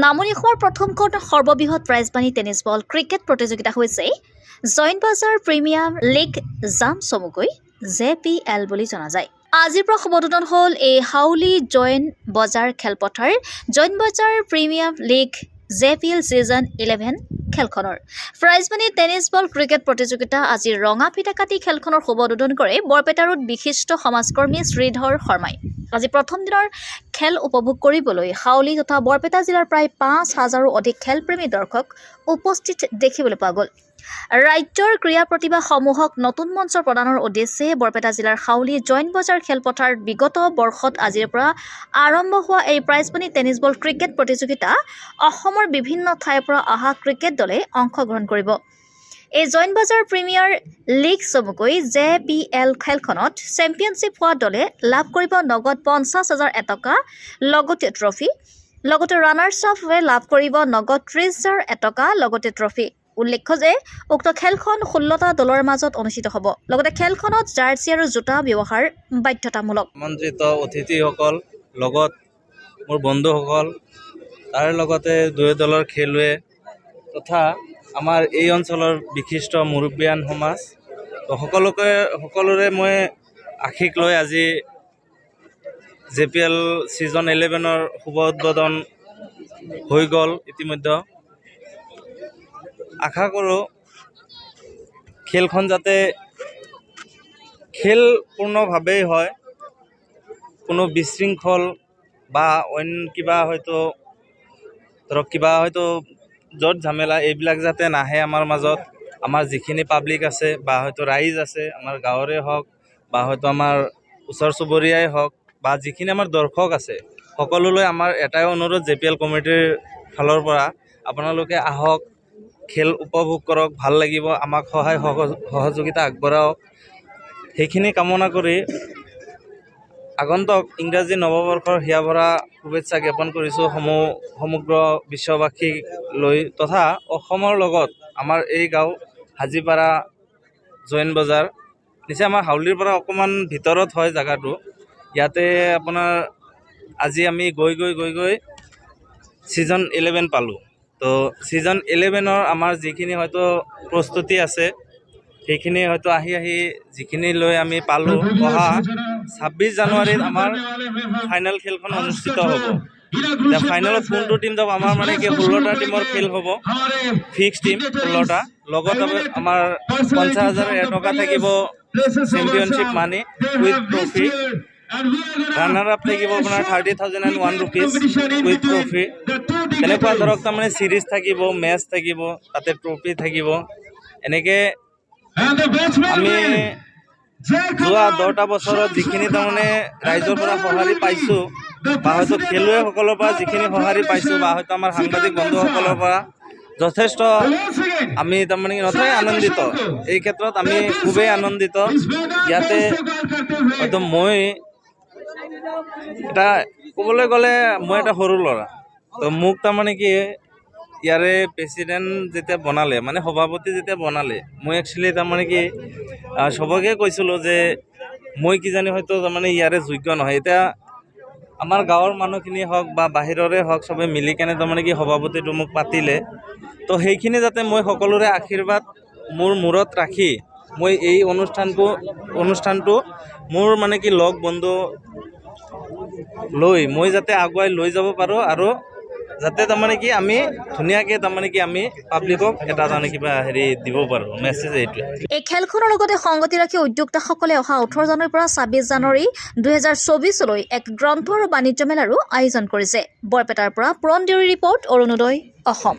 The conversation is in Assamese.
নামনিখৰ প্ৰথমখন সৰ্ববৃহৎ প্ৰাইজবাণী টেনিছ বল ক্ৰিকেট প্ৰতিযোগিতা হৈছে জইণ্ট বজাৰ প্ৰিমিয়াৰ লীগ জাম চমুকৈ JPL বুলি জনা যায়। আজিৰ পৰা সমাধান হ'ল এই হাউলি জইণ্ট বজাৰ খেলপথাৰ জইণ্ট বজাৰ প্ৰিমিয়াৰ লীগ JPL ছিজন 11 খেলখনৰ প্ৰাইজবাণী টেনিছ বল ক্ৰিকেট প্ৰতিযোগিতা আজি ৰঙা ফিটা কাটি খেলখনৰ শুভোদ্বোধন কৰে বৰপেটাৰ বিশিষ্ট সমাজকৰ্মী শ্ৰীধৰ শৰ্মাই। আজি প্ৰথম দিনৰ খেল উপভোগ কৰিবলৈ হাউলি তথা বৰপেটা জিলাৰ প্ৰায় 5,000ৰো অধিক খেলপ্ৰেমী দৰ্শক উপস্থিত দেখিবলৈ পোৱা গ'ল। ৰাজ্যৰ ক্ৰীড়া প্ৰতিভাসমূহক নতুন মঞ্চ প্ৰদানৰ উদ্দেশ্যে বৰপেটা জিলাৰ হাউলি জইণ্ট বজাৰ খেলপথাৰ বিগত বৰ্ষত আজিৰ পৰা আৰম্ভ হোৱা এই প্ৰাইজবাণী টেনিছ বল ক্ৰিকেট প্ৰতিযোগিতা অসমৰ বিভিন্ন ঠাইৰ পৰা অহা ক্ৰিকেট দলে অংশগ্ৰহণ কৰিব। এই জইণ্ট বজাৰ প্ৰিমিয়াৰ লীগ চমুকৈ JPL খেলখনত চেম্পিয়নশ্বিপ হোৱা দলে লাভ কৰিব নগদ 50,000 টকা লগতে ট্ৰফি, লগতে ৰানাৰ্ছ আপে লাভ কৰিব নগদ 30,000 টকা লগতে ট্ৰফি। উল্লেখ্য যে উক্ত খেলখন 16টা দলৰ মাজত অনুষ্ঠিত হ'ব। লগতে খেলখনত জাৰ্চি আৰু জোতা ব্যৱহাৰ বাধ্যতামূলক। আমন্ত্ৰিত অতিথিসকল লগত মোৰ বন্ধুসকল তাৰ লগতে দুই দলৰ খেলুৱৈ তথা আমাৰ এই অঞ্চলৰ বিশিষ্ট মুৰব্বীয়ান সমাজ সকলোৰে মই আশীক লৈ আজি JPL ছিজন 11ৰ শুভ উদ্বোধন হৈ গ'ল। ইতিমধ্যে আশা কৰোঁ খেলখন যাতে খেলপূৰ্ণভাৱেই হয়, কোনো বিশৃংখল বা অইন কিবা হয়তো ধৰক কিবা হয়তো য'ত ঝামেলা এইবিলাক যাতে নাহে আমাৰ মাজত। আমাৰ যিখিনি পাব্লিক আছে বা হয়তো ৰাইজ আছে আমাৰ গাঁৱৰে হওক বা হয়তো আমাৰ ওচৰ চুবুৰীয়াই হওক বা যিখিনি আমাৰ দৰ্শক আছে সকলোলৈ আমাৰ এটাই অনুৰোধ JPL কমিটিৰ ফালৰ পৰা আপোনালোকে আহক, খেল উপভোগ কৰক, ভাল লাগিব, আমাক সহায় সহযোগিতা আগবঢ়াওক। সেইখিনি কামনা কৰি আগন্তুক ইংৰাজী নৱবৰ্ষৰ হিয়াভৰা শুভেচ্ছা জ্ঞাপন কৰিছোঁ সমগ্ৰ বিশ্ববাসীক লৈ তথা অসমৰ লগত আমাৰ এই গাঁও হাজিপাৰা জইণ্ট বজাৰ নিচেই আমাৰ হাউলিৰ পৰা অকণমান ভিতৰত হয় জেগাটো। ইয়াতে আপোনাৰ আজি আমি গৈ ছিজন 11 পালোঁ। তো ছিজন 11ৰ আমাৰ যিখিনি হয়তো প্ৰস্তুতি আছে সেইখিনি হয়তো আহি যিখিনি লৈ আমি পালোঁ, অহা 26 জানুৱাৰীত আমাৰ ফাইনেল খেলখন অনুষ্ঠিত হ'ব। এতিয়া ফাইনেলত কোনটো টিম যাব, আমাৰ মানে কি 16টা টিমৰ খেল হ'ব, ফিক্স টিম 16টা। লগত আমাৰ 50,000 টকা থাকিব championship money with trophy, runner up থাকিব আপোনাৰ 30,001 ৰুপিজ উইথ ট্ৰফি। তেনেকুৱা ধৰক তাৰমানে ছিৰিজ থাকিব, মেচ থাকিব, তাতে ট্ৰফি থাকিব। এনেকৈ আমি যোৱা 10টা বছৰত যিখিনি তাৰমানে ৰাইজৰ পৰা সঁহাৰি পাইছোঁ বা হয়তো খেলুৱৈসকলৰ পৰা যিখিনি সঁহাৰি পাইছোঁ বা হয়তো আমাৰ সাংবাদিক বন্ধুসকলৰ পৰা যথেষ্ট আমি তাৰমানে নথৈ আনন্দিত। এই ক্ষেত্ৰত আমি খুবেই আনন্দিত। ইয়াতে হয়তো মই এটা ক'বলৈ গ'লে মই এটা সৰু ল'ৰা, তো মোক তাৰমানে কি ইয়াৰে প্ৰেচিডেণ্ট যেতিয়া বনালে, মানে সভাপতি যেতিয়া বনালে, মই একচুৱেলি তাৰমানে কি চবকে কৈছিলোঁ যে মই কিজানি হয়তো তাৰমানে ইয়াৰে যোগ্য নহয়। এতিয়া আমাৰ গাঁৱৰ মানুহখিনি হওক বা বাহিৰৰে হওক চবে মিলি কেনে তাৰমানে কি সভাপতিটো মোক পাতিলে। তো সেইখিনি যাতে মই সকলোৰে আশীৰ্বাদ মোৰ মূৰত ৰাখি মই এই অনুষ্ঠানটো মোৰ মানে কি লগ বন্ধু লৈ মই যাতে আগুৱাই লৈ যাব পাৰোঁ আৰু যাতে তাৰমানে কি আমি ধুনীয়াকৈ তাৰমানে কি আমি পাব্লিকক এটা তাৰমানে কিবা দিব পাৰোঁ মেছেজ এইটোৱে। এই খেলখনৰ লগতে সংগতি ৰাখি উদ্যোক্তাসকলে অহা 18 জানুৱাৰীৰ পৰা 26 জানুৱাৰী 2024লৈ এক গ্ৰন্থ আৰু বাণিজ্য মেলাৰো আয়োজন কৰিছে। বৰপেটাৰ পৰা পুৰণ দেউৰী ৰিপৰ্ট, অৰুণোদয় অসম।